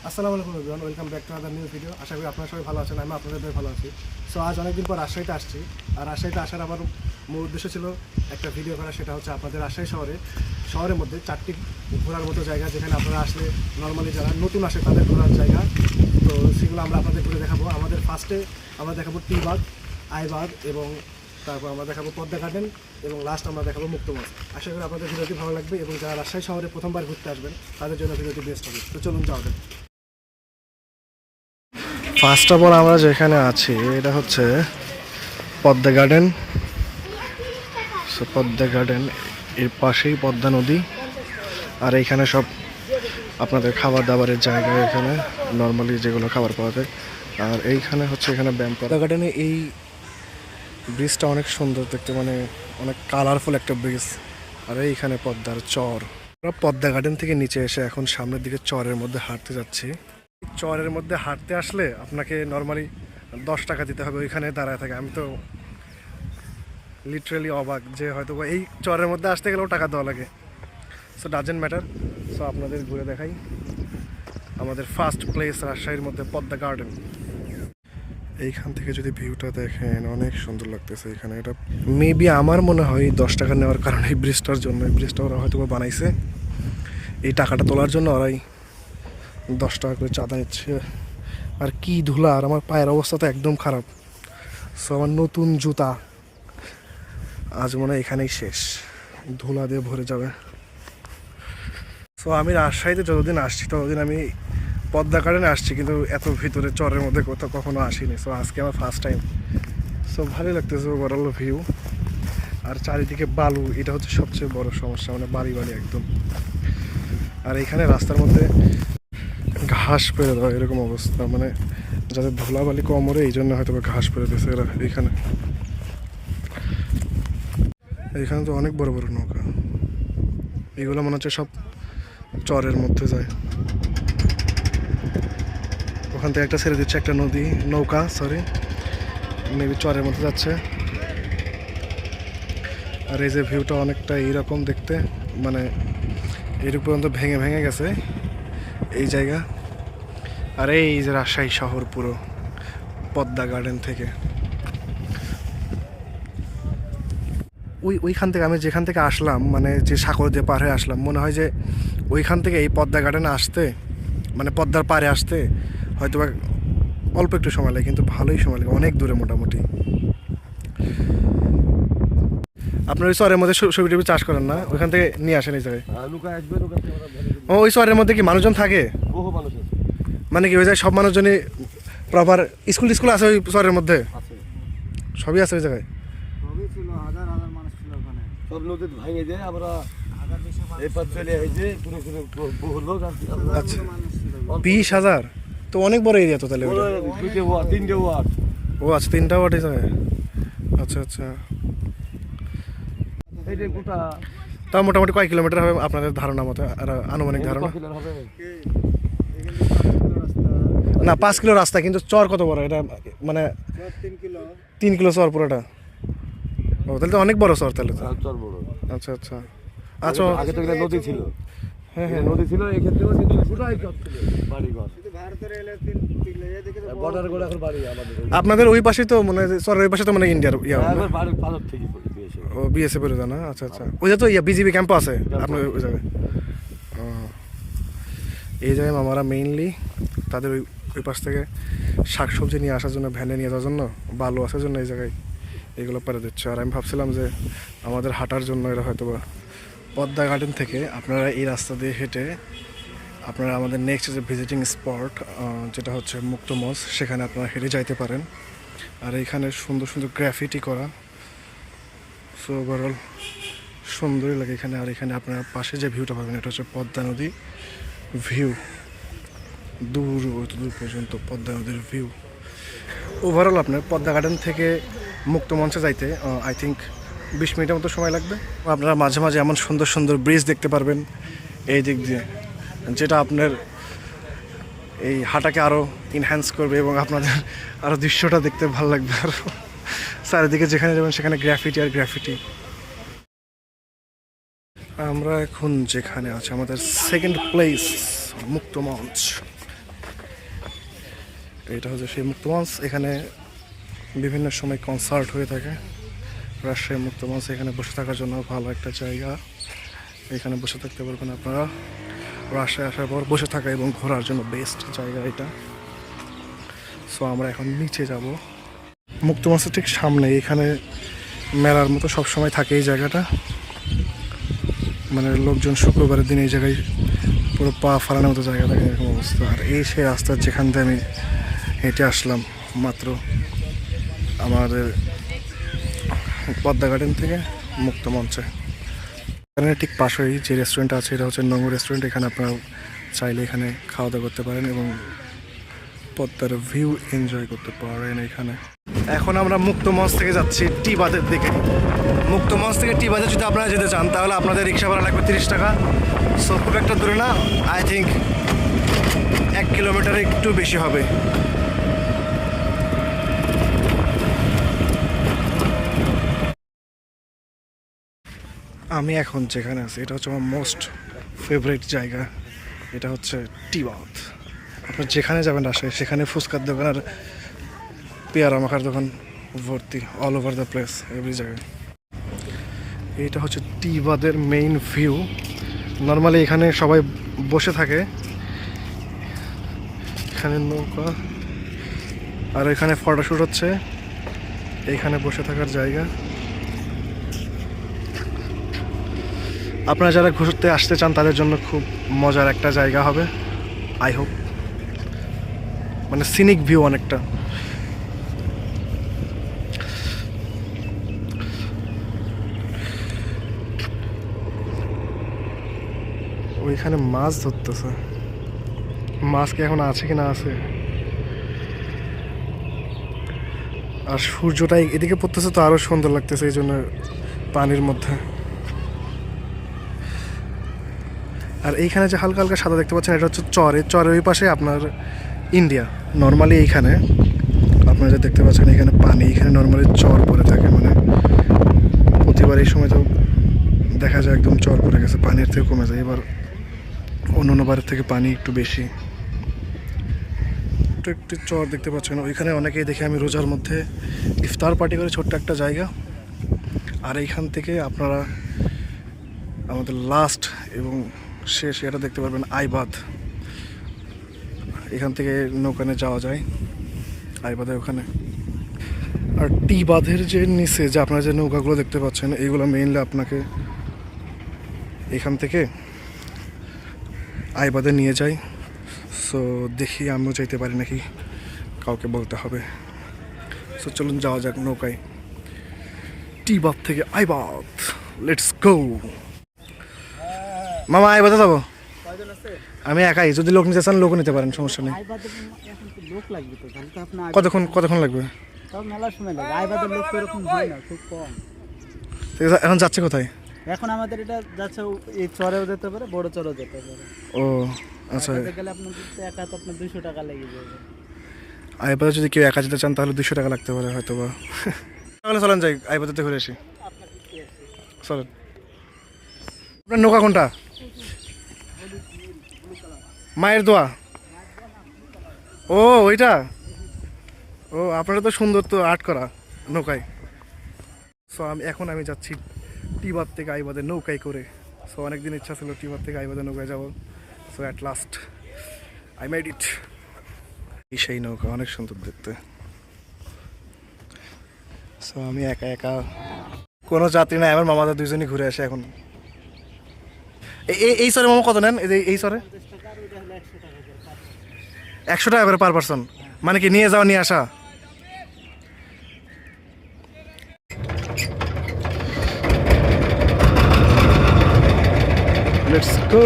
আসসালামু আলাইকুম everyone, welcome back to another new video. আশা করি আপনারা সবাই ভালো আছেন, আমি আপনাদের ভালো আছি। সো আজ অনেকদিন পর রাজশাহীতে আসছি, আর রাজশাহীতে আসার আমার মূল উদ্দেশ্য ছিল একটা ভিডিও করা। সেটা হচ্ছে আপনাদের রাজশাহী শহরের মধ্যে 4টি ঘোরার মতো জায়গা, যেখানে আপনারা আসলে নর্মালি যারা নতুন আসে তাদের ঘোরার জায়গা। তো সেগুলো আমরা আপনাদের ঘুরে দেখাবো। আমাদের ফার্স্টে আমরা দেখাবো টি-বাগ, আইবাগ, এবং তারপর আমরা দেখাবো পদ্মা গার্ডেন, এবং লাস্ট আমরা দেখাবো মুক্তমঞ্চ। আশা করি আপনাদের ভিডিওটি ভালো লাগবে, এবং যারা রাজশাহী শহরে প্রথমবার ঘুরতে আসবেন তাদের জন্য ভিডিওটি বেস্ট হবে। তো চলুন যাওয়া যাক। ফার্স্ট অফ অল আমরা যেখানে আছি এটা হচ্ছে পদ্মা গার্ডেন। পদ্মা গার্ডেন এর পাশেই পদ্মা নদী, আর এইখানে সব আপনাদের খাবার দাবারের জায়গা, এখানে নর্মালি যেগুলো খাবার পাওয়া যায়। আর এইখানে হচ্ছে এখানে ব্যায়াম পদ্মা গার্ডেনে এই ব্রিজটা অনেক সুন্দর দেখতে, মানে অনেক কালারফুল একটা ব্রিজ। আর এইখানে পদ্মার চর। আমরা পদ্মা গার্ডেন থেকে নিচে এসে এখন সামনের দিকে চরের মধ্যে হাঁটতে যাচ্ছি। চরের মধ্যে হাঁটতে আসলে আপনাকে নর্মালি 10 টাকা দিতে হবে ওইখানে দাঁড়ায় থাকে। আমি তো লিটারেলি অবাক যে হয়তো এই চরের মধ্যে আসতে গেলেও টাকা দেওয়া লাগে। So doesn't matter. সো আপনাদের ঘুরে দেখাই আমাদের ফার্স্ট প্লেস রাজশাহীর মধ্যে পদ্মা গার্ডেন। এইখান থেকে যদি ভিউটা দেখেন অনেক সুন্দর লাগতেছে এখানে। এটা মেবি আমার মনে হয় 10 টাকা নেওয়ার কারণে এই ব্রিজটার জন্য। এই ব্রিজটা ওরা হয়তো বানাইছে এই টাকাটা তোলার জন্য, ওরাই 10 টাকা করে চাঁদা নিচ্ছে। আর কি ধুলা, আর আমার পায়ের অবস্থা তো একদম খারাপ। সো আমার নতুন জুতা আজ মনে হয় এখানেই শেষ, ধুলা দিয়ে ভরে যাবে। সো আমি রাজশাহীতে যতদিন আসছি ততদিন আমি পদ্মা গার্ডেনে আসছি, কিন্তু এত ভিতরে চরের মধ্যে কোথাও কখনো আসিনি। সো আজকে আমার ফার্স্ট টাইম। সো ভালোই লাগতেছে ওভারঅল ভিউ। আর চারিদিকে বালু, এটা হচ্ছে সবচেয়ে বড় সমস্যা, মানে বাড়ি বাড়ি একদম। আর এখানে রাস্তার মধ্যে ঘাস পেরে দেওয়া এরকম অবস্থা, মানে যাতে ধুলাবালি কম ওরে এই জন্য হয়তো ঘাস পেরে দিয়েছে এরা এইখানে। এইখানে তো অনেক বড় বড় নৌকা, এগুলো মনে হচ্ছে সব চরের মধ্যে যায়। ওখান থেকে একটা ছেড়ে দিচ্ছে একটা নৌকা, সরি, মেবি চরের মধ্যে যাচ্ছে। আর এই যে ভিউটা অনেকটা এইরকম দেখতে, মানে এর পর্যন্ত ভেঙে ভেঙে গেছে এই জায়গা। আর এই যে রাজশাহী শহর পুরো পদ্মা গার্ডেন থেকে। ওইখান থেকে আমি যেখান থেকে আসলাম, মানে যে সাগর দিয়ে পার হয়ে আসলাম, মনে হয় যে ওইখান থেকে এই পদ্মা গার্ডেনে আসতে, মানে পদ্মার পাড়ে আসতে হয়তো অল্প একটু সময় লাগে, কিন্তু ভালোই সময় লাগে, অনেক দূরে মোটামুটি। আপনার ওই শহরের মধ্যে সবজি টবজি চাষ করেন না, ওইখান থেকে নিয়ে আসেন এই জায়গায়? ওই শহরের মধ্যে কি মানুষজন থাকে? মানে কি ওই জায়গায় সব মানুষজনই প্রপার স্কুল আছে ওই শহরের মধ্যে? সবই আছে ওই জায়গায়? সব নদী ভাঙে যায়, আমরা এরপর চলে এসে বহু লোক। আচ্ছা, 20,000 তো অনেক বড় এরিয়া তো তাহলে। তিনটে ওয়ার্ড। ও আচ্ছা, 3টা ওয়ার্ড এই জায়গায়। আচ্ছা আচ্ছা। তা মোটামুটি কয় কিলোমিটার হবে আপনাদের ধারণা মতো, আর আনুমানিক ধারণা? না, 5 কিলো রাস্তা, কিন্তু চর কত বড় এটা, মানে 3 কিলো চর পুরোটা? ও তাহলে তো অনেক বড় চর তাহলে তো। আচ্ছা আচ্ছা আচ্ছা। আগে তো নদী ছিল। হ্যাঁ হ্যাঁ, নদী ছিল এক্ষেত্রে, বাড়িঘর বর্ডার করে এখন বাড়ি আমাদের। আপনাদের ওই পাশে তো মানে চরের ওই পাশে তো মানে ইন্ডিয়ার ইয়া বাড়ির পালক থেকে ও বিএসএফ এর জানা। আচ্ছা আচ্ছা, ওই যে তো ইয়া বিজিবি ক্যাম্প আছে আপনার ওই জায়গায়। ও এই জায়গায় মামারা মেইনলি তাদের ওই পাশ থেকে শাকসবজি নিয়ে আসার জন্য, ভ্যানে নিয়ে যাওয়ার জন্য, বালু আসার জন্য এই জায়গায় এগুলো পারে দিচ্ছে। আর আমি ভাবছিলাম যে আমাদের হাঁটার জন্য এরা হয়তো বা পদ্মা গার্ডেন থেকে আপনারা এই রাস্তা দিয়ে হেঁটে আপনারা আমাদের নেক্সট যে ভিজিটিং স্পট যেটা হচ্ছে মুক্তমঞ্চ, সেখানে আপনারা হেঁটে যাইতে পারেন। আর এইখানে সুন্দর সুন্দর গ্রাফিটি করা, সো ওভারঅল সুন্দরই লাগে এখানে। আর এখানে আপনার পাশে যে ভিউটা পাবেন এটা হচ্ছে পদ্মা নদী ভিউ, দূর পর্যন্ত পদ্মা নদীর ভিউ। ওভারঅল আপনার পদ্মা গার্ডেন থেকে মুক্তমঞ্চে যাইতে আই থিঙ্ক 20 মিনিটের মতো সময় লাগবে। আপনারা মাঝে মাঝে এমন সুন্দর সুন্দর ব্রিজ দেখতে পারবেন এই দিক দিয়ে, যেটা আপনার এই হাঁটাকে আরও ইনহ্যান্স করবে, এবং আপনাদের আরও দৃশ্যটা দেখতে ভালো লাগবে। আর চারিদিকে যেখানে যাবেন সেখানে গ্রাফিটি আর গ্রাফিটি। আমরা এখন যেখানে আছি আমাদের সেকেন্ড প্লেস মুক্তমঞ্চ, এটা হচ্ছে সেই মুক্তমঞ্চ। এখানে বিভিন্ন সময় কনসার্ট হয়ে থাকে। রাজশাহী মুক্তমঞ্চ এখানে বসে থাকার জন্য ভালো একটা জায়গা। এখানে বসে থাকতে পারবেন আপনারা। রাজশাহী আসার পর বসে থাকা এবং ঘোরার জন্য বেস্ট জায়গা এটা। সো আমরা এখন নিচে যাব। মুক্তমঞ্চের ঠিক সামনে এখানে মেলার মতো সবসময় থাকে এই জায়গাটা। মানে লোকজন শুক্রবারের দিন এই জায়গায় পুরো পা ফালানোর মতো জায়গা থাকে, এরকম অবস্থা। আর এই সেই রাস্তা যেখান দিয়ে আমি হেঁটে আসলাম মাত্র আমাদের পদ্মা গার্ডেন থেকে মুক্তমঞ্চে। এখানে ঠিক পাশেই যে রেস্টুরেন্ট আছে এটা হচ্ছে নঙ্গ রেস্টুরেন্ট। এখানে আপনারা চাইলে এখানে খাওয়া দাওয়া করতে পারেন এবং পদ্মার ভিউ এনজয় করতে পারেন এখানে। এখন আমরা মুক্তমঞ্চ থেকে যাচ্ছি টি বাঁধের দিকে। মুক্তমঞ্চ থেকে টি বাঁধে যদি আপনারা যেতে চান তাহলে আপনাদের রিক্সা ভাড়া লাগবে 30 টাকা। সো খুব একটা দূরে না, আই থিঙ্ক 1 কিলোমিটার একটু বেশি হবে। আমি এখন যেখানে আছি এটা হচ্ছে আমার মোস্ট ফেভারিট জায়গা। এটা হচ্ছে টি বাঁধ। আপনার যেখানে যাবেন রাজশাহী সেখানে ফুচকার দোকান আর পেয়ারা মাখার দোকান ভর্তি, all over the place, every জায়গায়। এইটা হচ্ছে টি বাঁধের মেইন ভিউ। নর্মালি এখানে সবাই বসে থাকে, এখানে নৌকা, আর এখানে ফটোশ্যুট হচ্ছে। এইখানে বসে থাকার জায়গা। আপনারা যারা ঘুরতে আসতে চান তাদের জন্য খুব মজার একটা জায়গা হবে, আই হোপ। মানে সিনিক ভিউ অনেকটা। ওইখানে মাছ ধরতেছে, মাছ কি এখন আছে কি না আছে। আর সূর্যটা এদিকে পড়তেছে তো আরো সুন্দর লাগতেছে এই জন্য পানির মধ্যে। আর এইখানে যে হালকা হালকা সাদা দেখতে পাচ্ছেন এটা হচ্ছে চর। এই চরের ওই পাশে আপনার ইন্ডিয়া। নর্মালি এইখানে আপনারা যে দেখতে পাচ্ছেন এখানে পানি, এখানে নর্মালি চর পড়ে থাকে। মানে প্রতিবার এই সময় তো দেখা যায় একদম চর পড়ে গেছে, পানির থেকে কমে যায়। এবার অন্য বারের থেকে পানি একটু বেশি। একটু একটু চর দেখতে পাচ্ছেন। ওইখানে অনেকেই দেখে আমি রোজার মধ্যে ইফতার পার্টি করে, ছোট্ট একটা জায়গা। আর এইখান থেকে আপনারা আমাদের লাস্ট এবং শেষ এটা দেখতে পারবেন আইবাদ। এখান থেকে নৌকানে যাওয়া যায় আইবাদের ওখানে। আর টি বাঁধের যে নিচে যে আপনারা যে নৌকাগুলো দেখতে পাচ্ছেন এইগুলো মেইনলি আপনাকে এখান থেকে আইবাদে নিয়ে যায়। সো দেখি আমিও যাইতে পারি নাকি, কাউকে বলতে হবে। সো চলুন যাওয়া যাক নৌকায় টি বাঁধ থেকে আইবাদ। Let's go. মামা আইবাদে যাবো? আমি একাই, যদি লোক নিতে চান লোকও নিতে পারেন, সমস্যা নেই। লোক লাগবে তো, তাহলে তো আপনার কতক্ষণ লাগবে? সব মেলার সময় লাগে। আইবাদের লোক তো এরকম হয় না, খুব কম। এখন যাচ্ছে কোথায়? এখন আমাদের এটা যাচ্ছে এই চরেও যেতে পারে, বড় চরেও যেতে পারে। ও আচ্ছা। আইবাদে গেলে আপনার একা তো আপনার 200 টাকা লেগে যাবে। আইবাদে যদি কেউ একা যেতে চান তাহলে 200 টাকা লাগতে পারে হয়তো বা। তাহলে চলেন যাই আইবাদে ঘুরে আসি। চলেন। আপনার নৌকা কোনটা? মায়ের দোয়া। ও ওইটা। ও আপনারা তো সুন্দর তো আর্ট করা নৌকায়। সো আমি যাচ্ছি টিবাদ থেকে আইবাদে নৌকায় করে। সো অনেকদিন ইচ্ছা ছিল টিবাদ থেকে আইবাদে নৌকায় যাবো। So at last I made it. সেই নৌকা অনেক সুন্দর দেখতে। সো আমি একা একা, কোনো যাত্রী নাই, আমার মামাদের দুইজনই ঘুরে আসে এখন। এই সরে মামা কত নেন? এই সরে 100 টাকা করে পার পারসন। মানে কি নিয়ে যাওয়া নিয়ে আসা? Let's go.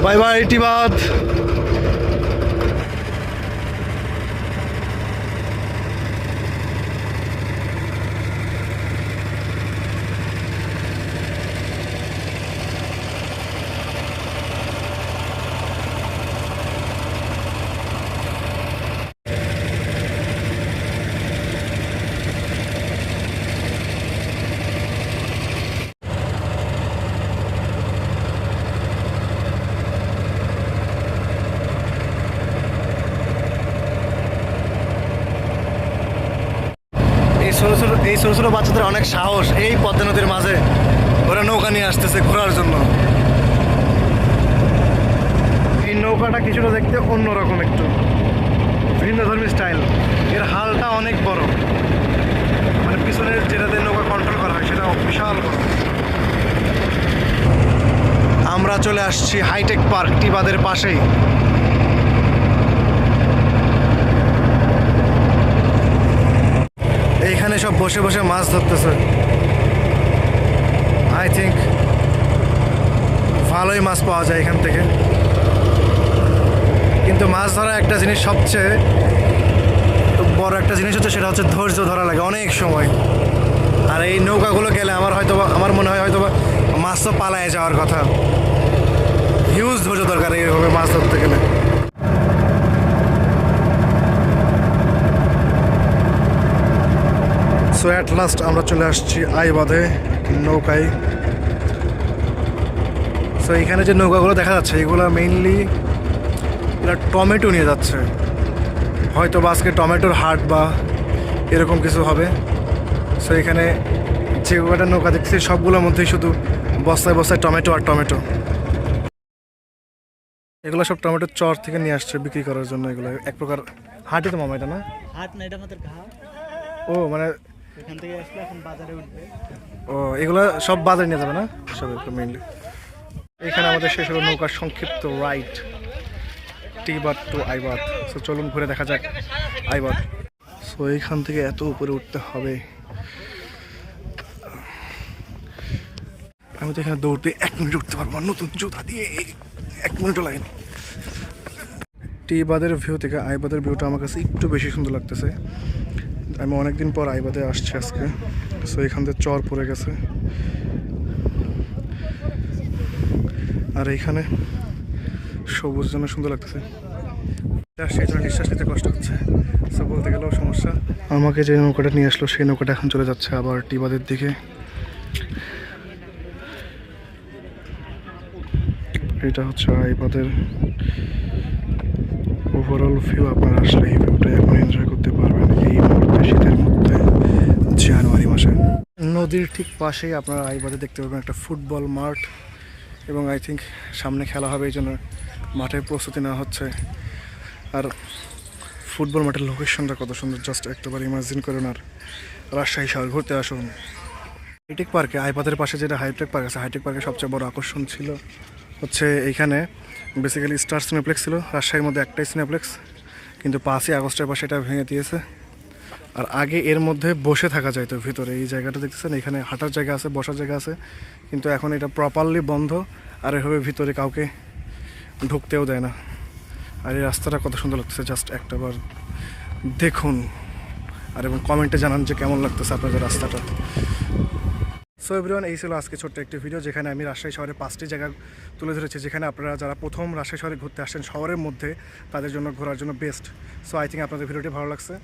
বাই বাই টিবাদ। এই ছোটো ছোটো বাচ্চাদের অনেক সাহস, এই পদ্মা নদীর মাঝে ওরা নৌকা নিয়ে আসতেছে ঘোরার জন্য। এই নৌকাটা কিছুটা দেখতে অন্যরকম, একটু ভিন্ন ধর্মী স্টাইল। এর হালটা অনেক বড়, মানে পিছনের যেটাতে নৌকা কন্ট্রোল করা হয় সেটা বিশাল বড়। আমরা চলে আসছি হাইটেক পার্ক, টিবাদের পাশেই। এইখানে সব বসে বসে মাছ ধরতেছে। আই থিঙ্ক ভালোই মাছ পাওয়া যায় এখান থেকে, কিন্তু মাছ ধরা একটা জিনিস, সবচেয়ে বড় একটা জিনিস হচ্ছে সেটা হচ্ছে ধৈর্য ধরা লাগে অনেক সময়। আর এই নৌকাগুলো গেলে আমার মনে হয় হয়তো মাছ তো পালায় যাওয়ার কথা। হিউজ ধৈর্য দরকার এইভাবে মাছ ধরতে গেলে। সো অ্যাট লাস্ট আমরা চলে আসছি আইবাদে নৌকায়। সো এখানে যে নৌকাগুলো দেখা যাচ্ছে এগুলো মেইনলি এরা টমেটো নিয়ে যাচ্ছে, হয়তো বা আজকে টমেটোর হাট বা এরকম কিছু হবে। সো এখানে যে কটা নৌকা দেখছি সবগুলোর মধ্যেই শুধু বস্তায় বস্তায় টমেটো আর টমেটো। এগুলো সব টমেটোর চর থেকে নিয়ে আসছে বিক্রি করার জন্য। এগুলো এক প্রকার হাটই তো মামা, এটা না? হাট না, এটা আমাদের ঘাট। ও মানে এখান থেকে আসলে এখন বাজারে উঠবে। ও এগুলো সব বাজারে নিয়ে যাবে না সব একটু মেইনলি। এখানে আমাদের শেষ হলো নৌকার সংক্ষিপ্ত রাইড টিবাদ টু আইবাদ। সো চলুন ঘুরে দেখা যাক আইবাদ। সো এইখান থেকে এত উপরে উঠতে হবে। আমি তো এখানে দৌড়তে 1 মিনিট উঠতে পারবো, নতুন জুতা দিয়ে 1 মিনিটও লাগেনি। টিবাদের ভিউ থেকে আইবাদের ভিউটা আমার কাছে একটু বেশি সুন্দর লাগতেছে। আমি অনেকদিন পর আইবাদে আসছি আজকে। সো এখান থেকে চর পড়ে গেছে, আর এইখানে সবুজ জন্য সুন্দর লাগতেছে। সেই জন্য নিঃশ্বাস নিতে কষ্ট হচ্ছে। সো বলতে গেলেও সমস্যা। আমাকে যে নৌকাটা নিয়ে আসলো সেই নৌকাটা এখন চলে যাচ্ছে আবার টিবাদের দিকে। এটা হচ্ছে আইবাদের ওভারঅল ভিউ। আপনারা আসলে এই ভিউটা এখন এনজয় করতে পারবেন এই মুহূর্তে, শীতের মধ্যে, জানুয়ারি মাসে। নদীর ঠিক পাশেই আপনারা আইবাদে দেখতে পাবেন একটা ফুটবল মাঠ, এবং আই থিঙ্ক সামনে খেলা হবে, এই জন্য মাঠের প্রস্তুতি নেওয়া হচ্ছে। আর ফুটবল মাঠের লোকেশনটা কত সুন্দর, জাস্ট একটাবার ইমাজিন করুন। আর রাজশাহী শহর ঘুরতে আসুন। হাইটেক পার্কে, আইবাদের পাশে যেটা হাইটেক পার্ক আছে, হাইটেক পার্কের সবচেয়ে বড় আকর্ষণ ছিল হচ্ছে এইখানে বেসিক্যালি স্টার সিনেপ্লেক্স ছিল রাজশাহীর মধ্যে একটাই সিনেপ্লেক্স, কিন্তু 5ই আগস্টের পর সেটা ভেঙে দিয়েছে। আর আগে এর মধ্যে বসে থাকা যায় তো ভিতরে, এই জায়গাটা দেখতেছেন এখানে হাঁটার জায়গা আছে, বসার জায়গা আছে, কিন্তু এখন এটা প্রপারলি বন্ধ। আর এভাবে ভিতরে কাউকে ঢুকতেও দেয় না। আর এই রাস্তাটা কত সুন্দর লাগতেছে, জাস্ট একটাবার দেখুন আর এবং কমেন্টে জানান যে কেমন লাগতেছে আপনাদের রাস্তাটা। সো এভরিওয়ান, এই ছিল আজকে ছোট্ট একটি ভিডিও যেখানে আমি রাজশাহী শহরের 5টি জায়গা তুলে ধরেছি, যেখানে আপনারা যারা প্রথম রাজশাহী শহরে ঘুরতে আসেন শহরের মধ্যে, তাদের জন্য ঘোরার জন্য বেস্ট। সো আই থিঙ্ক আপনাদের ভিডিওটি ভালো লাগছে।